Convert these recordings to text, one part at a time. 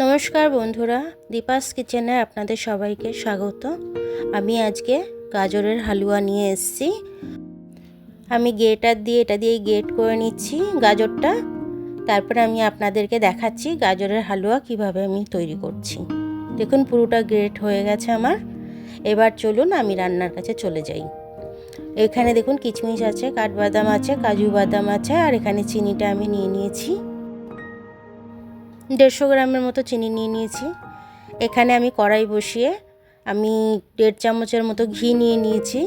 নমস্কার বন্ধুরা, দীপাস কিচেনে আপনাদের সবাইকে স্বাগত। আমি আজকে গাজরের হালুয়া নিয়ে এসেছি। আমি এটা দিয়ে গ্রেট করে নিচ্ছি গাজরটা। তারপরে আমি আপনাদেরকে দেখাচ্ছি গাজরের হালুয়া কিভাবে আমি তৈরি করছি। দেখুন পুরোটা গ্রেট হয়ে গেছে আমার। এবার চলুন আমি রান্নার কাছে চলে যাই। এখানে দেখুন কিশমিশ আছে, কাঠবাদাম আছে, কাজু বাদাম আছে, আর এখানে চিনিটা আমি নিয়ে নিয়েছি। 150 গ্রামের মতো চিনি নিয়ে নিয়েছি। এখানে আমি কড়াই বসিয়ে আমি 1.5 চামচের মতো ঘি নিয়ে নিয়েছি।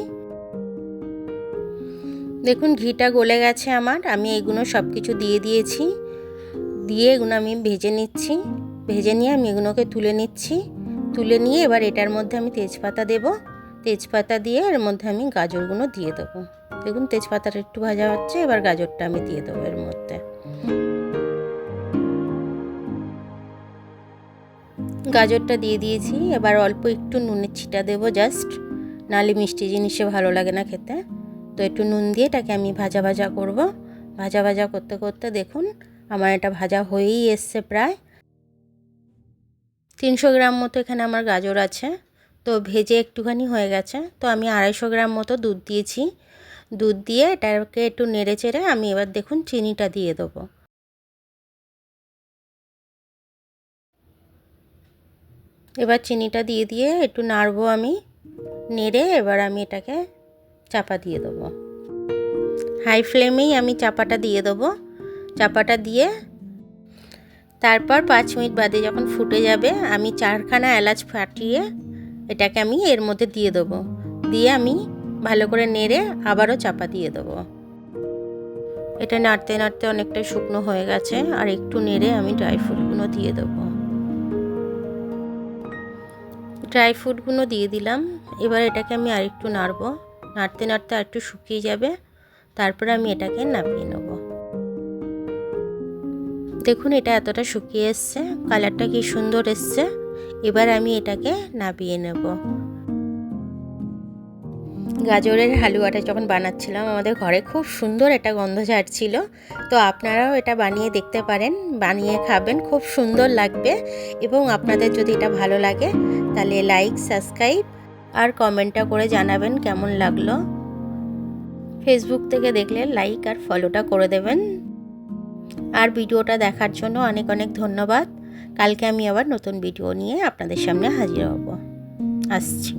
দেখুন ঘিটা গলে গেছে আমার। আমি এগুলো সব কিছু দিয়ে দিয়েছি। দিয়ে এগুলো আমি ভেজে নিচ্ছি। ভেজে নিয়ে আমি এগুলোকে তুলে নিচ্ছি। তুলে নিয়ে এবার এটার মধ্যে আমি তেজপাতা দেব। তেজপাতা দিয়ে এর মধ্যে আমি গাজরগুলো দিয়ে দেবো। দেখুন তেজপাতাটা একটু ভাজা হচ্ছে, এবার গাজরটা আমি দিয়ে দেবো এর মধ্যে। গাজরটা দিয়ে দিয়েছি। এবার অল্প একটু নুনের ছিটা দেবো জাস্ট, নালে মিষ্টি জিনিসে ভালো লাগে না খেতে। তো একটু নুন দিয়ে এটাকে আমি ভাজা ভাজা করব। ভাজা ভাজা করতে করতে দেখুন আমার এটা ভাজা হয়েই এসছে প্রায়। 300 গ্রাম মতো এখানে আমার গাজর আছে। তো ভেজে একটুখানি হয়ে গেছে। তো আমি 250 গ্রাম মতো দুধ দিয়েছি। দুধ দিয়ে এটাকে একটু নেড়ে চেড়ে আমি এবার দেখুন চিনিটা দিয়ে দেবো। এবার চিনিটা দিয়ে দিয়ে একটু নাড়বো আমি। নেড়ে এবার আমি এটাকে চাপা দিয়ে দেবো। হাই ফ্লেমেই আমি চাপাটা দিয়ে দেবো। চাপাটা দিয়ে তারপর 5 মিনিট বাদে যখন ফুটে যাবে আমি 4খানা এলাচ ফাটিয়ে এটাকে আমি এর মধ্যে দিয়ে দেবো। দিয়ে আমি ভালো করে নেড়ে আবারও চাপা দিয়ে দেবো। এটা নাড়তে নাড়তে অনেকটা শুকনো হয়ে গেছে। আর একটু নেড়ে আমি ড্রাই ফ্রুটগুলো দিয়ে দেবো। ড্রাই ফ্রুটগুলো দিয়ে দিলাম। এবার এটাকে আমি আরেকটু নাড়বো। নাড়তে নাড়তে আরেকটু শুকিয়ে যাবে। তারপরে আমি এটাকে নামিয়ে নেব। দেখুন এটা এতটা শুকিয়ে এসছে, কালারটা কি সুন্দর এসছে। এবার আমি এটাকে নামিয়ে নেব। গাজরের হালুয়াটা যখন বানাচ্ছিলাম আমাদের ঘরে খুব সুন্দর একটা গন্ধ ছাড়ছিল। তো আপনারাও এটা বানিয়ে দেখতে পারেন, বানিয়ে খাবেন, খুব সুন্দর লাগবে। এবং আপনাদের যদি এটা ভালো লাগে তাহলে লাইক, সাবস্ক্রাইব আর কমেন্টটা করে জানাবেন কেমন লাগলো। ফেসবুক থেকে দেখলে লাইক আর ফলোটা করে দেবেন। আর ভিডিওটা দেখার জন্য অনেক অনেক ধন্যবাদ। কালকে আমি আবার নতুন ভিডিও নিয়ে আপনাদের সামনে হাজির হব। আসছি।